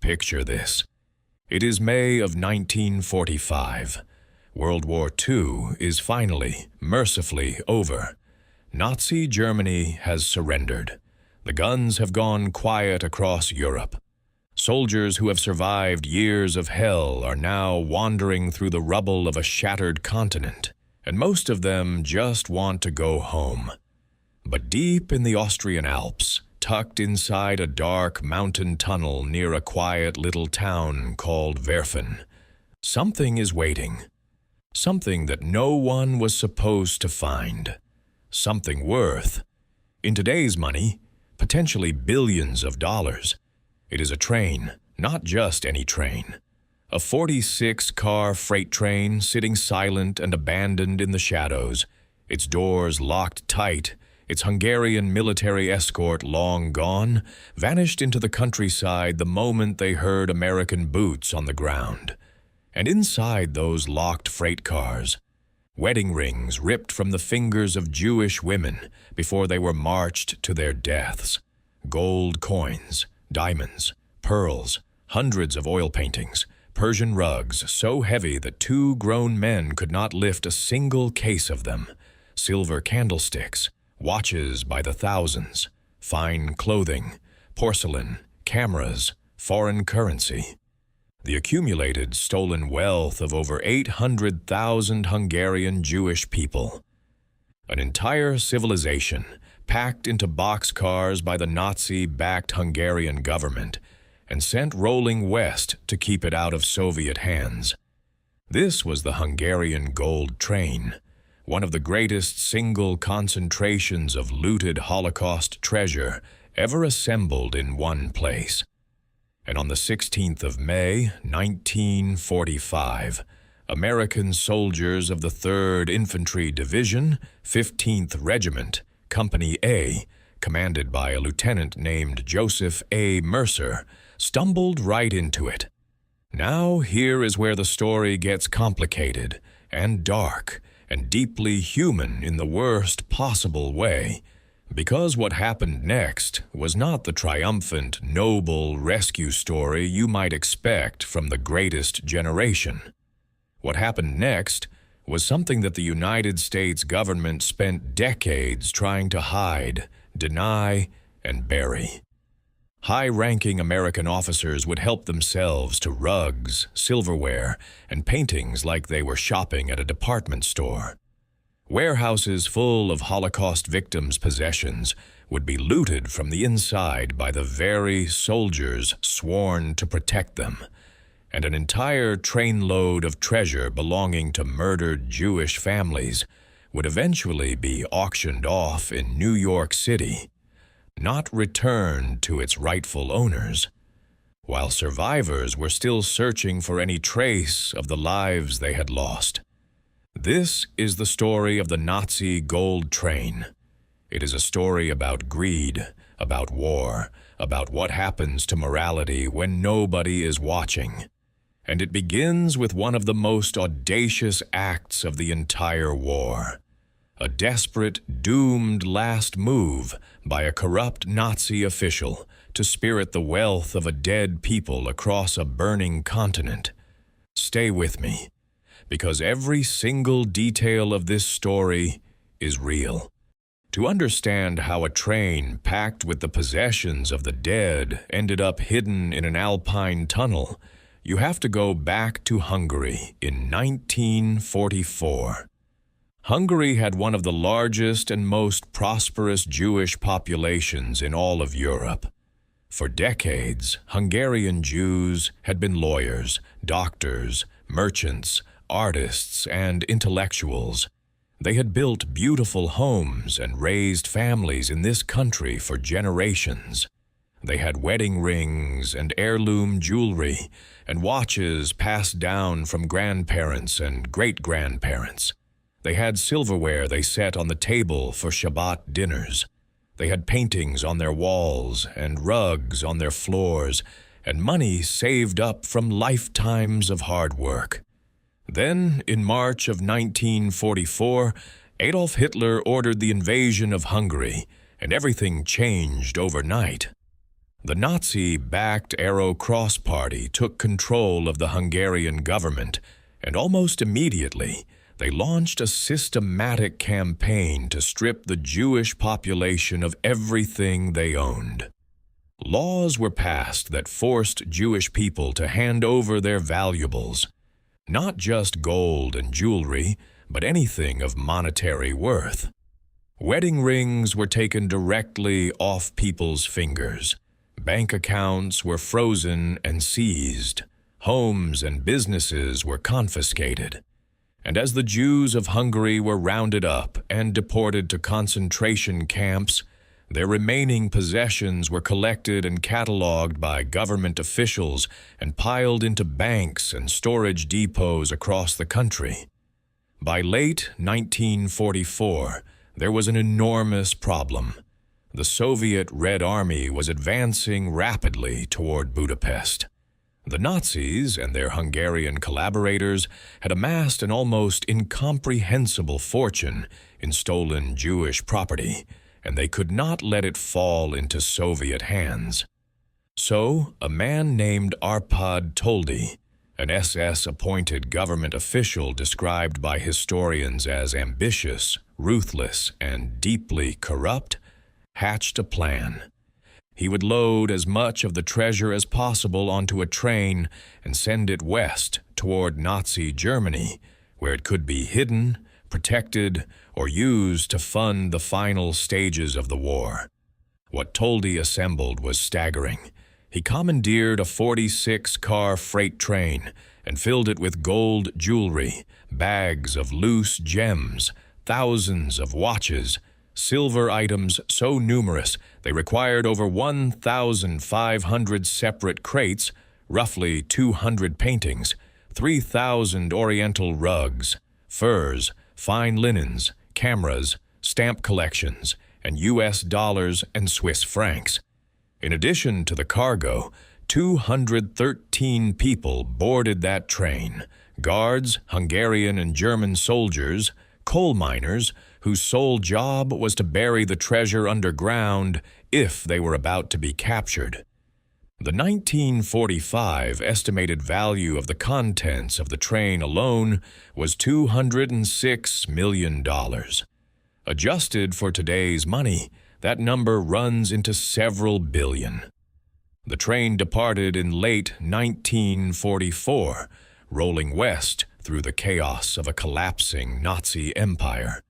Picture this. It is May of 1945. World War II is finally, mercifully over. Nazi Germany has surrendered. The guns have gone quiet across Europe. Soldiers who have survived years of hell are now wandering through the rubble of a shattered continent, and most of them just want to go home. But deep in the Austrian Alps, tucked inside a dark mountain tunnel near a quiet little town called Werfen, something is waiting. Something that no one was supposed to find. Something worth, in today's money, potentially billions of dollars. It is a train, not just any train. A 46-car freight train sitting silent and abandoned in the shadows, its doors locked tight, its Hungarian military escort long gone, vanished into the countryside the moment they heard American boots on the ground. And inside those locked freight cars, wedding rings ripped from the fingers of Jewish women before they were marched to their deaths, gold coins, diamonds, pearls, hundreds of oil paintings, Persian rugs so heavy that two grown men could not lift a single case of them, silver candlesticks, watches by the thousands, fine clothing, porcelain, cameras, foreign currency. The accumulated stolen wealth of over 800,000 Hungarian Jewish people. An entire civilization packed into boxcars by the Nazi-backed Hungarian government and sent rolling west to keep it out of Soviet hands. This was the Hungarian Gold Train, one of the greatest single concentrations of looted Holocaust treasure ever assembled in one place. And on the 16th of May, 1945, American soldiers of the 3rd Infantry Division, 15th Regiment, Company A, commanded by a lieutenant named Joseph A. Mercer, stumbled right into it. Now here is where the story gets complicated and dark and deeply human in the worst possible way. Because what happened next was not the triumphant, noble rescue story you might expect from the greatest generation. What happened next was something that the United States government spent decades trying to hide, deny, and bury. High-ranking American officers would help themselves to rugs, silverware, and paintings like they were shopping at a department store. Warehouses full of Holocaust victims' possessions would be looted from the inside by the very soldiers sworn to protect them, and an entire trainload of treasure belonging to murdered Jewish families would eventually be auctioned off in New York City, not returned to its rightful owners, while survivors were still searching for any trace of the lives they had lost. This is the story of the Nazi Gold Train. It is a story about greed, about war, about what happens to morality when nobody is watching. And it begins with one of the most audacious acts of the entire war. A desperate, doomed last move by a corrupt Nazi official to spirit the wealth of a dead people across a burning continent. Stay with me, because every single detail of this story is real. To understand how a train packed with the possessions of the dead ended up hidden in an Alpine tunnel, you have to go back to Hungary in 1944. Hungary had one of the largest and most prosperous Jewish populations in all of Europe. For decades, Hungarian Jews had been lawyers, doctors, merchants, artists, and intellectuals. They had built beautiful homes and raised families in this country for generations. They had wedding rings and heirloom jewelry and watches passed down from grandparents and great-grandparents. They had silverware they set on the table for Shabbat dinners. They had paintings on their walls and rugs on their floors and money saved up from lifetimes of hard work. Then, in March of 1944, Adolf Hitler ordered the invasion of Hungary, and everything changed overnight. The Nazi-backed Arrow Cross Party took control of the Hungarian government, and almost immediately they launched a systematic campaign to strip the Jewish population of everything they owned. Laws were passed that forced Jewish people to hand over their valuables, not just gold and jewelry, but anything of monetary worth. Wedding rings were taken directly off people's fingers. Bank accounts were frozen and seized. Homes and businesses were confiscated. And as the Jews of Hungary were rounded up and deported to concentration camps, their remaining possessions were collected and catalogued by government officials and piled into banks and storage depots across the country. By late 1944, there was an enormous problem. The Soviet Red Army was advancing rapidly toward Budapest. The Nazis and their Hungarian collaborators had amassed an almost incomprehensible fortune in stolen Jewish property, and they could not let it fall into Soviet hands. So, a man named Arpad Toldi, an SS-appointed government official described by historians as ambitious, ruthless, and deeply corrupt, hatched a plan. He would load as much of the treasure as possible onto a train and send it west toward Nazi Germany, where it could be hidden, protected, or used to fund the final stages of the war. What Toldi assembled was staggering. He commandeered a 46-car freight train and filled it with gold jewelry, bags of loose gems, thousands of watches, silver items so numerous they required over 1,500 separate crates, roughly 200 paintings, 3,000 oriental rugs, furs, fine linens, cameras, stamp collections, and U.S. dollars and Swiss francs. In addition to the cargo, 213 people boarded that train: guards, Hungarian and German soldiers, coal miners, whose sole job was to bury the treasure underground if they were about to be captured. The 1945 estimated value of the contents of the train alone was $206 million. Adjusted for today's money, that number runs into several billion. The train departed in late 1944, rolling west through the chaos of a collapsing Nazi empire.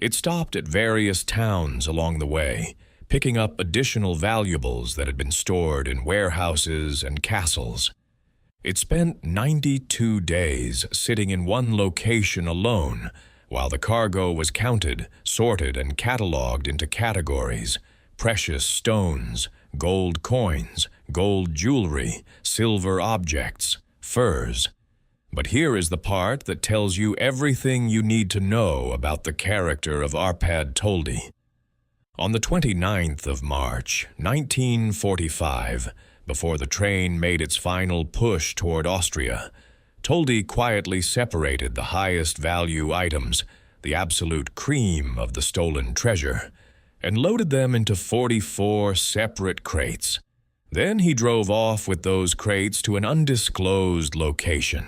It stopped at various towns along the way, picking up additional valuables that had been stored in warehouses and castles. It spent 92 days sitting in one location alone, while the cargo was counted, sorted, and catalogued into categories: precious stones, gold coins, gold jewelry, silver objects, furs. But here is the part that tells you everything you need to know about the character of Arpad Toldi. On the 29th of March, 1945, before the train made its final push toward Austria, Toldi quietly separated the highest value items, the absolute cream of the stolen treasure, and loaded them into 44 separate crates. Then he drove off with those crates to an undisclosed location.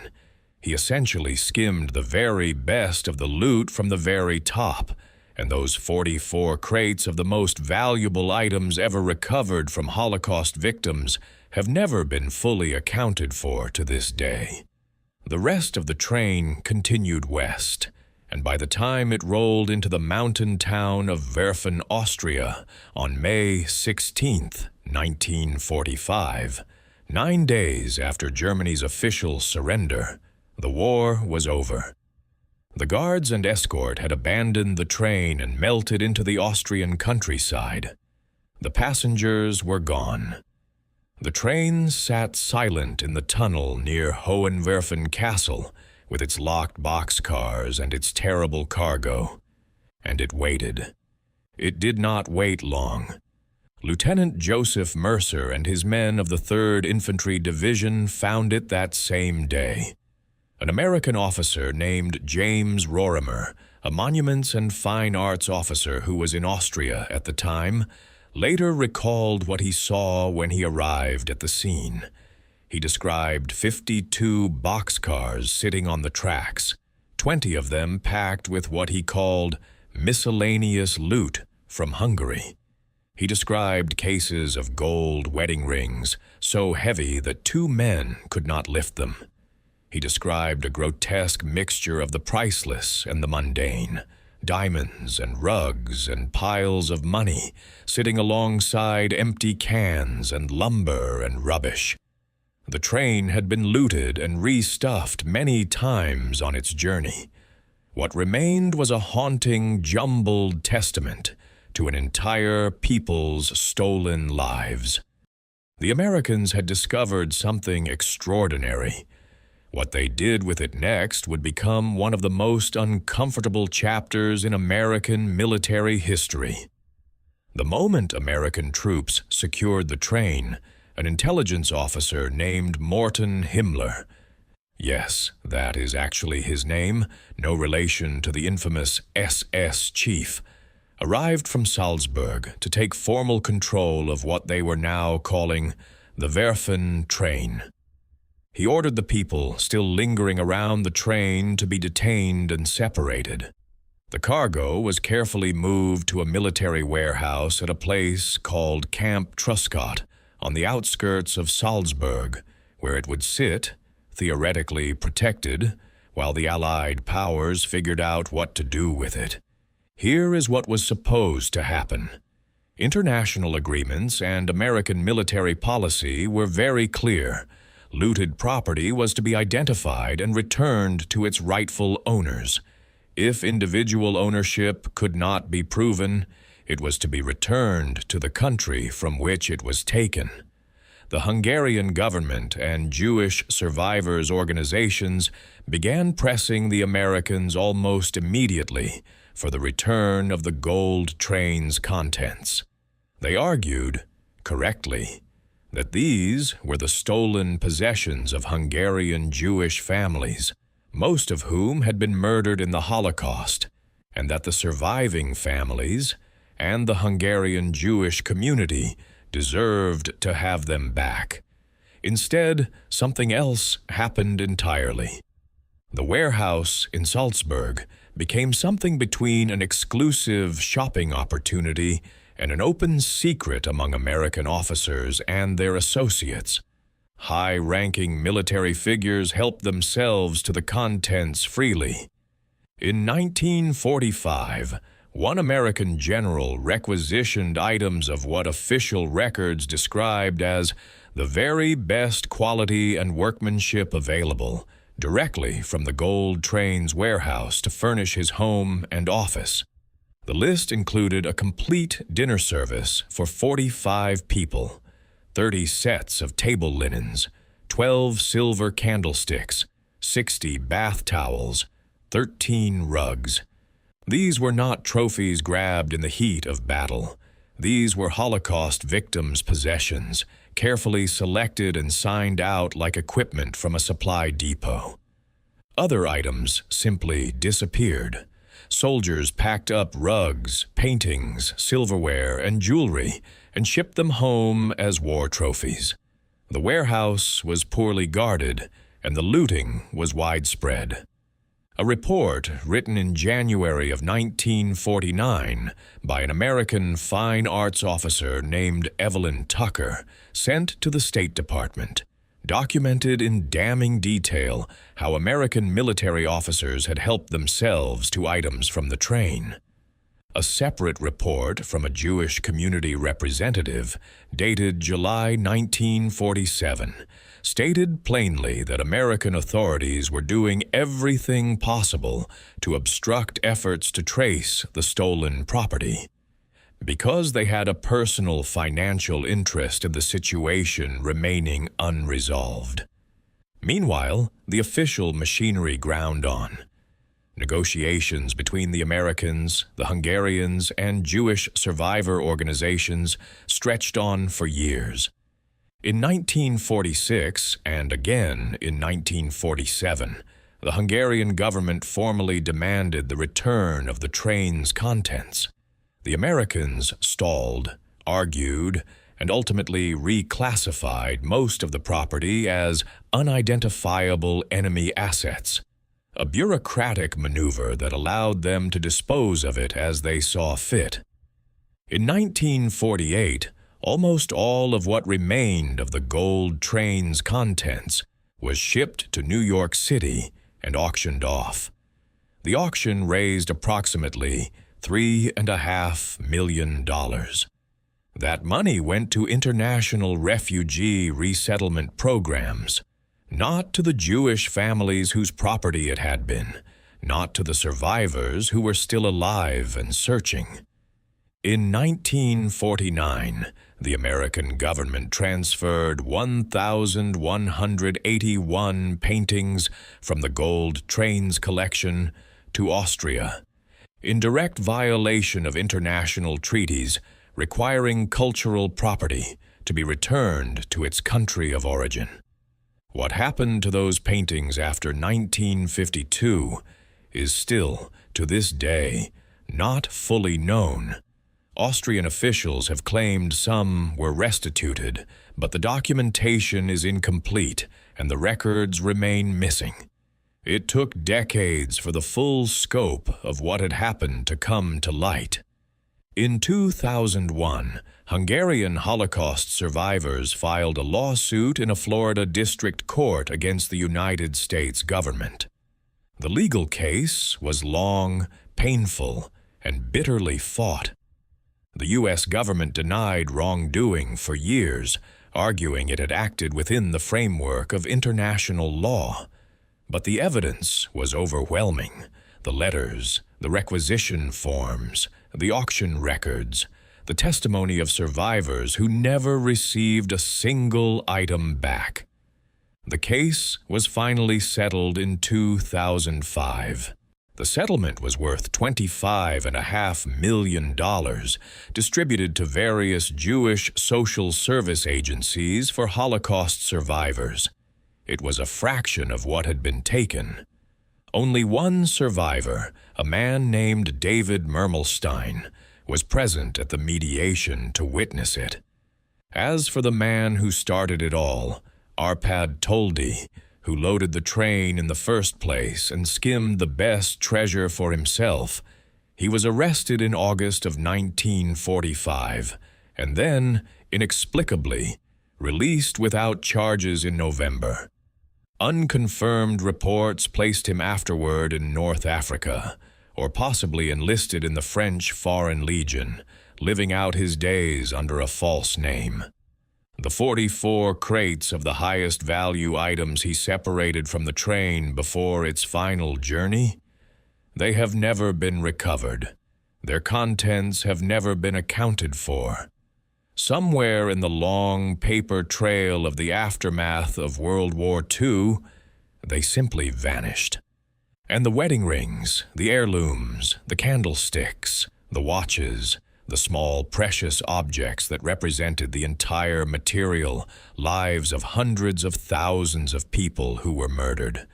He essentially skimmed the very best of the loot from the very top, and those 44 crates of the most valuable items ever recovered from Holocaust victims have never been fully accounted for to this day. The rest of the train continued west, and by the time it rolled into the mountain town of Werfen, Austria, on May 16, 1945, 9 days after Germany's official surrender, the war was over. The guards and escort had abandoned the train and melted into the Austrian countryside. The passengers were gone. The train sat silent in the tunnel near Hohenwerfen Castle, with its locked boxcars and its terrible cargo. And it waited. It did not wait long. Lieutenant Joseph Mercer and his men of the 3rd Infantry Division found it that same day. An American officer named James Rorimer, a monuments and fine arts officer who was in Austria at the time, later recalled what he saw when he arrived at the scene. He described 52 boxcars sitting on the tracks, 20 of them packed with what he called miscellaneous loot from Hungary. He described cases of gold wedding rings so heavy that 2 men could not lift them. He described a grotesque mixture of the priceless and the mundane, diamonds and rugs and piles of money sitting alongside empty cans and lumber and rubbish. The train had been looted and restuffed many times on its journey. What remained was a haunting, jumbled testament to an entire people's stolen lives. The Americans had discovered something extraordinary. What they did with it next would become one of the most uncomfortable chapters in American military history. The moment American troops secured the train, an intelligence officer named Morton Himmler, yes, that is actually his name, no relation to the infamous SS chief, arrived from Salzburg to take formal control of what they were now calling the Werfen train. He ordered the people still lingering around the train to be detained and separated. The cargo was carefully moved to a military warehouse at a place called Camp Truscott on the outskirts of Salzburg, where it would sit, theoretically protected, while the Allied powers figured out what to do with it. Here is what was supposed to happen. International agreements and American military policy were very clear. Looted property was to be identified and returned to its rightful owners. If individual ownership could not be proven, it was to be returned to the country from which it was taken. The Hungarian government and Jewish survivors' organizations began pressing the Americans almost immediately for the return of the gold train's contents. They argued, correctly, that these were the stolen possessions of Hungarian Jewish families, most of whom had been murdered in the Holocaust, and that the surviving families and the Hungarian Jewish community deserved to have them back. Instead, something else happened entirely. The warehouse in Salzburg became something between an exclusive shopping opportunity and an open secret among American officers and their associates. High-ranking military figures helped themselves to the contents freely. In 1945, one American general requisitioned items of what official records described as the very best quality and workmanship available, directly from the Gold Train's warehouse to furnish his home and office. The list included a complete dinner service for 45 people, 30 sets of table linens, 12 silver candlesticks, 60 bath towels, 13 rugs. These were not trophies grabbed in the heat of battle. These were Holocaust victims' possessions, carefully selected and signed out like equipment from a supply depot. Other items simply disappeared. Soldiers packed up rugs, paintings, silverware, and jewelry and shipped them home as war trophies. The warehouse was poorly guarded, and the looting was widespread. A report written in January of 1949 by an American fine arts officer named Evelyn Tucker, sent to the State Department, documented in damning detail how American military officers had helped themselves to items from the train. A separate report from a Jewish community representative, dated July 1947, stated plainly that American authorities were doing everything possible to obstruct efforts to trace the stolen property. Because they had a personal financial interest in the situation remaining unresolved. Meanwhile, the official machinery ground on. Negotiations between the Americans, the Hungarians, and Jewish survivor organizations stretched on for years. In 1946, and again in 1947, the Hungarian government formally demanded the return of the train's contents. The Americans stalled, argued, and ultimately reclassified most of the property as unidentifiable enemy assets, a bureaucratic maneuver that allowed them to dispose of it as they saw fit. In 1948, almost all of what remained of the Gold Train's contents was shipped to New York City and auctioned off. The auction raised approximately $3.5 million. That money went to international refugee resettlement programs, not to the Jewish families whose property it had been, not to the survivors who were still alive and searching. In 1949, the American government transferred 1,181 paintings from the Gold Train's collection to Austria, in direct violation of international treaties requiring cultural property to be returned to its country of origin. What happened to those paintings after 1952 is still, to this day, not fully known. Austrian officials have claimed some were restituted, but the documentation is incomplete and the records remain missing. It took decades for the full scope of what had happened to come to light. In 2001, Hungarian Holocaust survivors filed a lawsuit in a Florida district court against the United States government. The legal case was long, painful, and bitterly fought. The U.S. government denied wrongdoing for years, arguing it had acted within the framework of international law. But the evidence was overwhelming. The letters, the requisition forms, the auction records, the testimony of survivors who never received a single item back. The case was finally settled in 2005. The settlement was worth $25.5 million, distributed to various Jewish social service agencies for Holocaust survivors. It was a fraction of what had been taken. Only one survivor, a man named David Mermelstein, was present at the mediation to witness it. As for the man who started it all, Arpad Toldi, who loaded the train in the first place and skimmed the best treasure for himself, he was arrested in August of 1945 and then, inexplicably, released without charges in November. Unconfirmed reports placed him afterward in North Africa, or possibly enlisted in the French Foreign Legion, living out his days under a false name. The 44 crates of the highest value items he separated from the train before its final journey, they have never been recovered. Their contents have never been accounted for. Somewhere in the long paper trail of the aftermath of World War II, they simply vanished. And the wedding rings, the heirlooms, the candlesticks, the watches, the small precious objects that represented the entire material lives of hundreds of thousands of people who were murdered.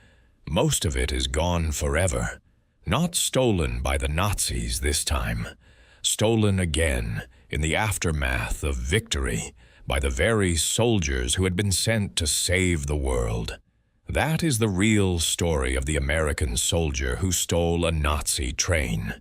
Most of it is gone forever. Not stolen by the Nazis this time. Stolen again in the aftermath of victory by the very soldiers who had been sent to save the world. That is the real story of the American soldier who stole a Nazi train.